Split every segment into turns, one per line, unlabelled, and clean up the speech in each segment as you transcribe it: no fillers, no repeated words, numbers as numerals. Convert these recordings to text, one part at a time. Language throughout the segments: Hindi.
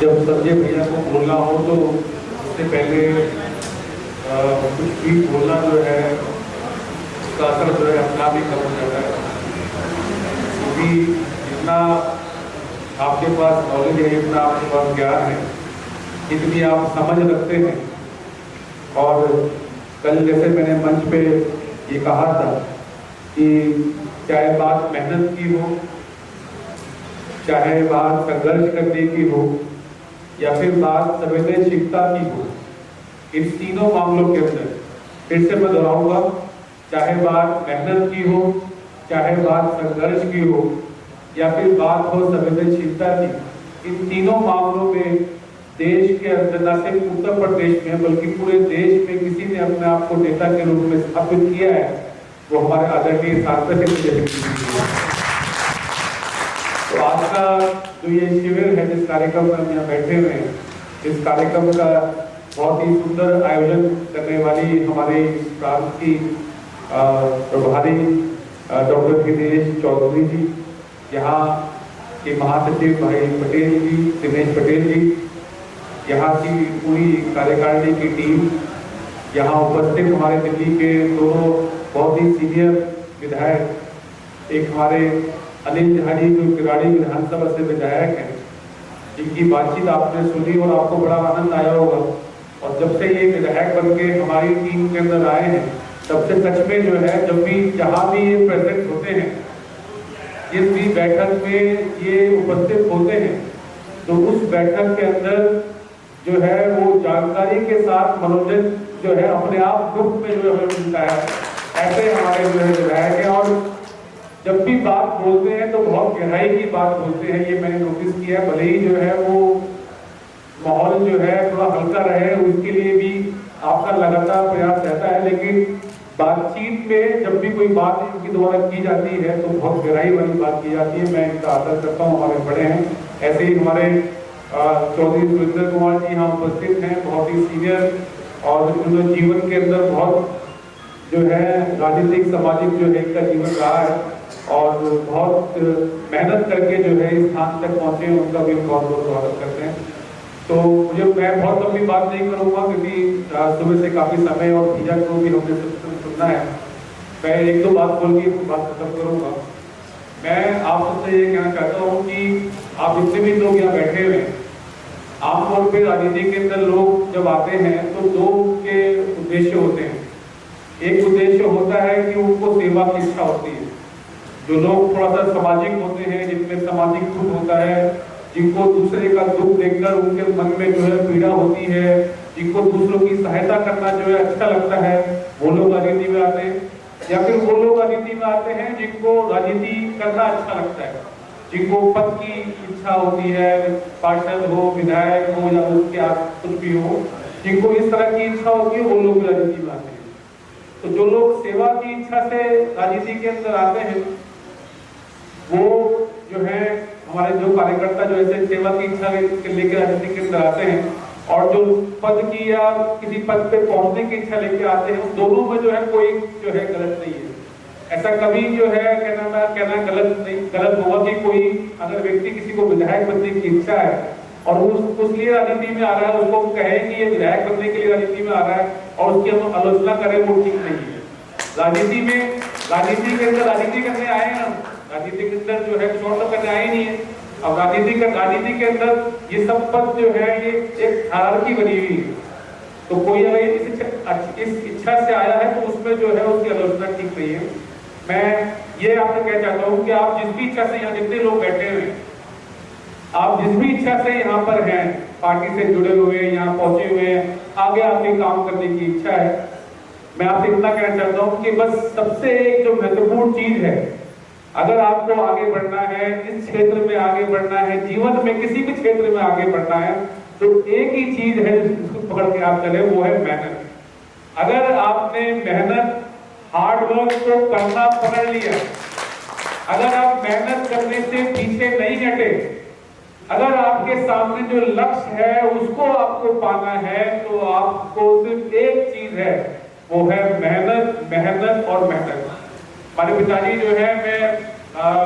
जब संजय भैया को बोलना हो तो उससे पहले कुछ भी बोलना जो है उसका असर जो है अपना भी कम हो जाता है, क्योंकि जितना आपके पास नॉलेज है, जितना आपके पास ज्ञान है, जितनी आप समझ रखते हैं। और कल जैसे मैंने मंच पे ये कहा था कि चाहे बात मेहनत की हो, चाहे बात संघर्ष करने की हो, या फिर बात संवेदनशीलता की हो, इन तीनों मामलों के अंदर फिर से मैं दोहराऊंगा, चाहे बात मेहनत की हो, चाहे बात संघर्ष की हो, या फिर बात हो संवेदनशीलता की, इन तीनों मामलों में देश के अंदर न सिर्फ उत्तर प्रदेश में बल्कि पूरे देश में किसी ने अपने आप को नेता के रूप में स्थापित किया है, वो हमारे आदरणीय सांसद हैं। तो आज का जो ये शिविर है, जिस कार्यक्रम में हम यहाँ बैठे हुए हैं, इस कार्यक्रम का बहुत ही सुंदर आयोजन करने वाली हमारे इस प्रांत की प्रभारी डॉक्टर दिनेश चौधरी जी, यहाँ के महासचिव भाई पटेल जी, दिनेश पटेल जी, यहाँ की पूरी कार्यकारिणी की टीम, यहाँ उपस्थित हमारे दिल्ली के दोनों बहुत ही सीनियर विधायक, एक हमारे अनिल झाड़ी जो किराड़ी विधानसभा से विधायक हैं, जिनकी बातचीत आपने सुनी और आपको बड़ा आनंद आया होगा। और जब से ये विधायक बन के हमारी टीम के अंदर आए हैं, तब से सच में जो है, जब भी जहाँ भी ये प्रेजेंट होते हैं, जिस भी बैठक में ये उपस्थित होते हैं, तो उस बैठक के अंदर जो है वो जानकारी के साथ मनोरंजन जो है अपने आप ग्रुप में जो है मिलता है। ऐसे हमारे जो है विधायक है, और जब भी बात बोलते हैं तो बहुत गहराई की बात बोलते हैं, ये मैंने नोटिस किया। भले ही जो है वो माहौल जो है थोड़ा हल्का रहे, उसके लिए भी आपका लगातार प्रयास रहता है, लेकिन बातचीत में जब भी कोई बात इनके द्वारा की जाती है तो बहुत गहराई वाली बात की जाती है। मैं इनका आदर करता हूँ, हमारे बड़े हैं। ऐसे ही हमारे चौधरी सुरेंद्र कुमार जी यहाँ उपस्थित हैं, बहुत ही सीनियर, और उन्होंने जीवन के अंदर बहुत जो है राजनीतिक सामाजिक जो है इनका जीवन रहा है, और बहुत मेहनत करके जो है इस स्थान तक पहुँचे, उनका भी बहुत बहुत स्वागत करते हैं। तो मैं बहुत लंबी बात नहीं करूँगा, क्योंकि सुबह से काफ़ी समय और भैया को भी हमने सुनना है। मैं एक दो बात बोल के बात खत्म करूँगा। मैं आप सबसे ये कहना चाहता हूँ कि आप जितने भी लोग यहाँ बैठे हुए हैं, आमतौर पर राजनीति के अंदर लोग जब आते हैं तो दो के उद्देश्य होते हैं। एक उद्देश्य होता है कि उनको सेवा की इच्छा होती है। जो लोग थोड़ा सा सामाजिक होते हैं, जिनमें सामाजिक दुख होता है, जिनको दूसरे का दुख देखकर उनके मन में जो है पीड़ा होती है, जिनको दूसरों की सहायता करना जो है अच्छा लगता है, वो लोग राजनीति में आते हैं। या फिर वो लोग राजनीति में आते हैं जिनको राजनीति करना अच्छा लगता है, जिनको पद की इच्छा होती है, पार्षद हो, विधायक हो, या उसके कुछ भी हो, जिनको इस तरह की इच्छा होती है, वो लोग राजनीति में आते हैं। तो जो लोग सेवा की इच्छा से राजनीति के अंदर आते हैं, वो जो है हमारे जो कार्यकर्ता जो ऐसे सेवा की इच्छा लेकर राजनीति के अंदर आते हैं, और जो पद की या किसी पद पे पहुंचने की इच्छा लेके आते हैं, दोनों में जो है कोई जो है गलत नहीं है। ऐसा कभी जो है कहना गलत होगा कि कोई अगर व्यक्ति किसी को विधायक बनने की इच्छा है और उस लिए राजनीति में आ रहा है, उसको कहे कि ये विधायक बनने के लिए राजनीति में आ रहा है और उसकी हम आलोचना करें, वो ठीक नहीं है। राजनीति के अंदर राजनीति करने आए हैं, राजनीति के अंदर जो है शोर तो करने आए नहीं है। अब राजनीति के अंदर ये सब पद जो है ये एक हायरार्की बनी हुई है। तो कोई अगर इस इच्छा से आया है तो उसमें जो है उसकी आलोचना ठीक नहीं है। मैं ये आपसे कहना चाहता हूँ कि आप जिस भी इच्छा से यहाँ जितने लोग बैठे हुए हैं, आप जिस भी इच्छा से यहाँ पर हैं, पार्टी से जुड़े हुए, यहाँ पहुंचे हुए हैं, आगे आपके काम करने की इच्छा है, मैं आपसे इतना कहना चाहता हूँ कि बस सबसे एक जो महत्वपूर्ण चीज है, अगर आपको आगे बढ़ना है, इस क्षेत्र में आगे बढ़ना है, जीवन में किसी भी क्षेत्र में आगे बढ़ना है, तो एक ही चीज है जिसको पकड़ के आप चले, वो है मेहनत। अगर आपने मेहनत, हार्डवर्क को करना पकड़ लिया, अगर आप मेहनत करने से पीछे नहीं हटे, अगर आपके सामने जो लक्ष्य है उसको आपको पाना है, तो आपको सिर्फ एक चीज है, वो है मेहनत, मेहनत और मेहनत। हमारे पिताजी जो है, मैं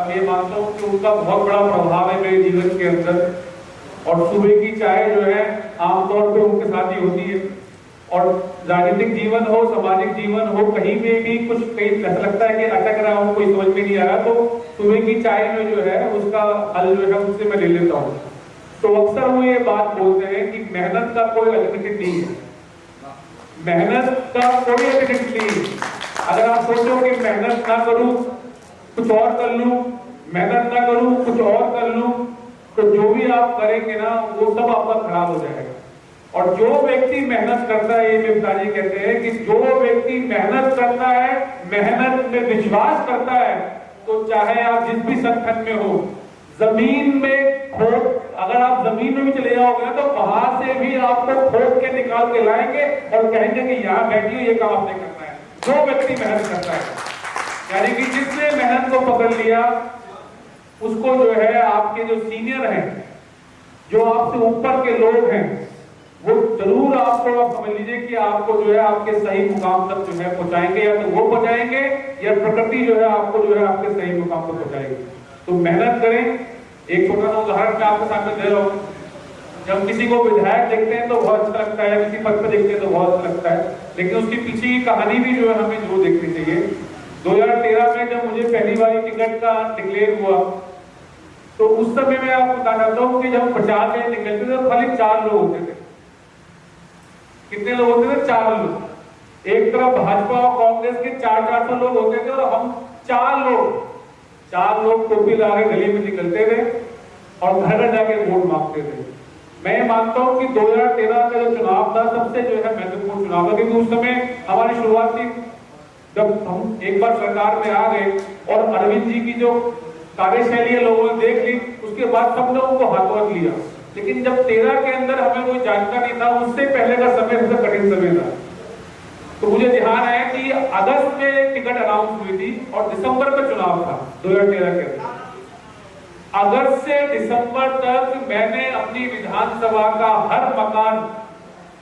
ये मानता हूँ कि उनका बहुत बड़ा प्रभाव है मेरे जीवन के अंदर। और सुबह की चाय जो है आमतौर पे उनके साथ ही होती है। और राजनीतिक जीवन हो, सामाजिक जीवन हो, कहीं में भी कुछ कहीं ऐसा लगता है कि अटक रहा हूं, कोई समझ में नहीं आ रहा, तो सुबह की चाय में जो है उसका हल जो है उससे मैं ले लेता हूँ। तो अक्सर वो ये बात बोलते हैं कि मेहनत का कोई अल्टरनेटिव नहीं है, मेहनत का कोई अल्टरनेटिव नहीं है। अगर आप सोचो कि मेहनत ना करूं कुछ और कर लूं, मेहनत ना करूं कुछ और कर लूं, तो जो भी आप करेंगे ना वो सब आपका खराब हो जाएगा। और जो व्यक्ति मेहनत करता है, ये मेहता जी कहते हैं कि जो व्यक्ति मेहनत करता है, मेहनत में विश्वास करता है, तो चाहे आप जिस भी संगठन में हो, जमीन में खोद, अगर आप जमीन में भी चले जाओगे तो वहां से भी आपको खोद के निकाल के लाएंगे और कहेंगे कि यहाँ बैठिए, ये काम आपने करना है। जो व्यक्ति मेहनत करता है, यानी कि जिसने मेहनत को पकड़ लिया, उसको जो है आपके जो सीनियर हैं, जो आपसे ऊपर के लोग हैं, वो जरूर आपको, आप समझ लीजिए कि आपको जो है आपके सही मुकाम तक जो है पहुंचाएंगे, या तो वो पहुंचाएंगे या प्रकृति जो है आपको जो है आपके सही मुकाम तक पहुंचाएगी। तो मेहनत करें। एक छोटा सा उदाहरण मैं आपके सामने दे रहा हूं। जब किसी को विधायक देखते हैं तो बहुत अच्छा लगता है, किसी पद पर देखते हैं तो बहुत अच्छा लगता है, लेकिन उसकी पीछे की कहानी भी जो है हमें जरूर देखनी चाहिए। 2013 में जब मुझे पहली बार टिकट का डिक्लेयर हुआ, तो उस समय मैं आपको बता चाहता हूँ कि जब प्रचार में निकलते थे तो खाली 4 लोग होते थे। कितने लोग होते थे? 4 लोग। एक तरफ भाजपा और कांग्रेस के 400 लोग होते थे और हम 4 लोग टोपी लगा के गली में निकलते थे और घर घर जाके वोट मांगते थे। मैं मानता हूं कि 2013 का जो चुनाव था सबसे जो है महत्वपूर्ण चुनाव था, क्योंकि उस समय हमारी शुरुआत थी, जब हम एक बार सरकार में आ गए और अरविंद जी की जो कार्यशैली लोगों ने देख ली, उसके बाद सब लोगों को हाथों हाथ लिया। लेकिन जब 13 के अंदर हमें कोई जानता नहीं था, उससे पहले का समय सबसे कठिन समय था। तो मुझे ध्यान है कि अगस्त में टिकट अनाउंस हुई थी और दिसंबर में चुनाव था 2013 के अंदर। अगस्त से दिसंबर तक मैंने अपनी विधानसभा का हर मकान,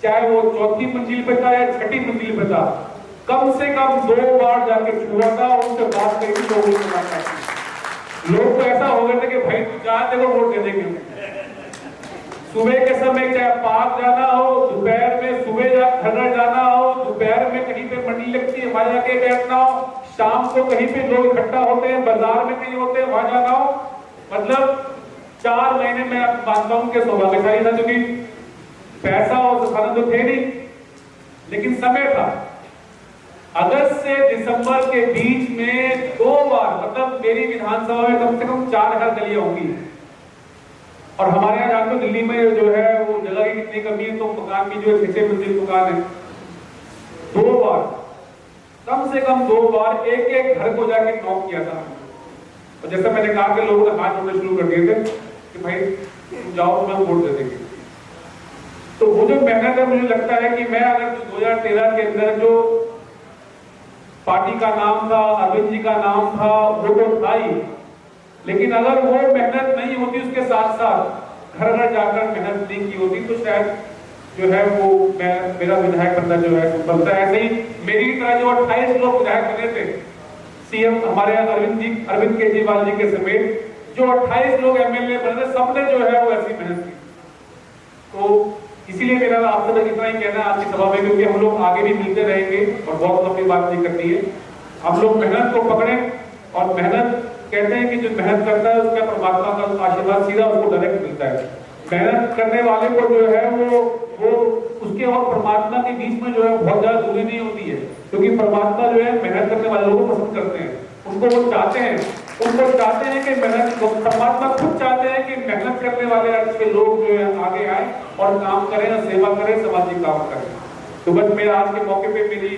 चाहे वो 4थी मंजिल पे था या 6ठी मंजिल पे था, कम से कम 2 बार जाके छुआ था, उनसे बात करके लोगों से बात की। लोग तो ऐसा हो गए थे कि भाई तू जा, देखो वोट दे देंगे। सुबह के समय चाहे पार्क जाना हो, दोपहर में सुबह घर जाना हो, दोपहर में कहीं पे मंडी लगती है वहां जाके बैठना हो, शाम को कहीं पे लोग इकट्ठा होते हैं, बाजार में कहीं होते हैं वहां जाना हो। मतलब 4 महीने में आप मानता हूं कि सौभाग्यशाली था, क्योंकि पैसा और साधन तो थे नहीं, लेकिन समय था। अगस्त से दिसंबर के बीच में 2 बार, मतलब मेरी विधानसभा में कम से कम 4 गलियां होंगी। और हमारे यहाँ जानते हो दिल्ली में जो है वो जगह की कितनी कमी है, तो मकान भी जो है 6 मंजिल मकान है। 2 बार, कम से कम 2 बार एक घर को जाके नॉक किया था। और जैसा मैंने कहा कि लोगों ने हाथ जोड़ने शुरू कर दिए थे कि भाई तुम जाओ, मैं वोट दे देंगे। तो वो जो मेहनत है, मुझे लगता है कि मैं अगर 2013 के अंदर जो पार्टी का नाम था, अरविंद जी का नाम था, वो तो था ही, लेकिन अगर वो मेहनत नहीं होती, उसके साथ साथ घर घर जाकर मेहनत नहीं की होती, तो शायद जो है वो मेरा विधायक बनना जो है बनता है। ऐसे ही मेरी तरह जो 28 लोग विधायक बने थे, सीएम हमारे अरविंद केजरीवाल जी के समेत जो 28 लोग एमएलए बने थे, सबने जो है वो ऐसी मेहनत की। तो इसीलिए मेरा आपसे तक इतना ही कहना है आज की सभा में, क्योंकि हम लोग आगे भी मिलते रहेंगे और बहुत लंबी बात नहीं करनी है। हम लोग मेहनत को पकड़ें, और मेहनत कहते हैं कि जो मेहनत करता है उसका परमात्मा का आशीर्वाद सीधा उसको डायरेक्ट मिलता है। मेहनत करने वाले को जो है वो उसके और परमात्मा के बीच में जो है बहुत ज्यादा दूरी नहीं होती है, क्योंकि परमात्मा जो है मेहनत करने वाले लोगों को पसंद करते हैं, उनको वो चाहते हैं कि मेहनत, परमात्मा खुद चाहते हैं कि मेहनत करने वाले अच्छे लोग जो है आगे आए और काम करें और सेवा करें, सामाजिक काम करें। तो बस मेरा आज के मौके पे मेरी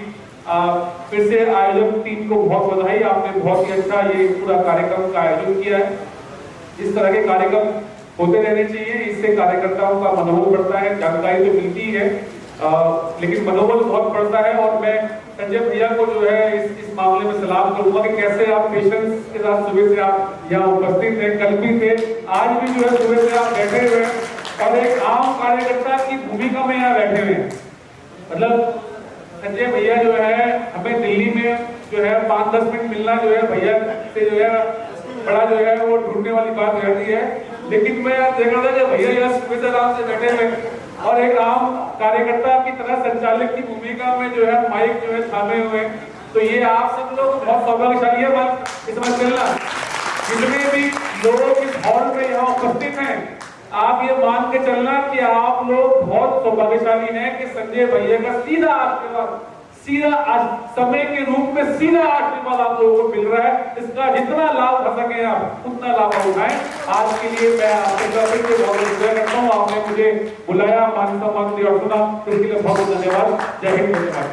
फिर से आयोजक टीम को बहुत बधाई। आपने बहुत ही अच्छा ये पूरा कार्यक्रम का आयोजन किया है। इस तरह के कार्यक्रम होते रहने चाहिए, इससे कार्यकर्ताओं का मनोबल बढ़ता है, जानकारी तो मिलती है लेकिन मनोबल बहुत बढ़ता है। और मैं संजय भैया को जो है इस मामले में सलाम करूंगा कि कैसे आप पेशेंस के साथ सुबह से आप यहाँ उपस्थित थे, कल भी थे, आज भी जो है सुबह से आप बैठे हुए हैं और एक आम कार्यकर्ता की भूमिका में यहाँ बैठे हुए हैं। मतलब संजय भैया जो है हमें दिल्ली में जो है 5-10 मिनट मिलना जो है भैया से जो है बड़ा जो है वो ढूंढने वाली बात रहती है। लेकिन मैं देख रहा था कि भैया यहाँ सुबह आराम से बैठे हुए और एक आम कार्यकर्ता की तरह संचालक की भूमिका में जो है माइक जो है थामे हुए। तो ये आप सब लोग बहुत सौभाग्यशाली है। बस इस समझ चलना, जितने भी लोग इस हॉल में यहाँ उपस्थित हैं, आप ये मान के चलना कि आप लोग बहुत सौभाग्यशाली हैं कि संजय भैया का सीधा आशीर्वाद, सीधा समय के रूप में सीधा आशीर्वाद आप लोगों को मिल रहा है। इसका जितना लाभ हो सके आप उतना लाभ उठाएं। आज के लिए मैं आपके तरफ से बहुत शुक्रिया करता हूँ। आपने मुझे बुलाया, मान सम्मान दिया और सुना, इसके लिए बहुत धन्यवाद। जय हिंद।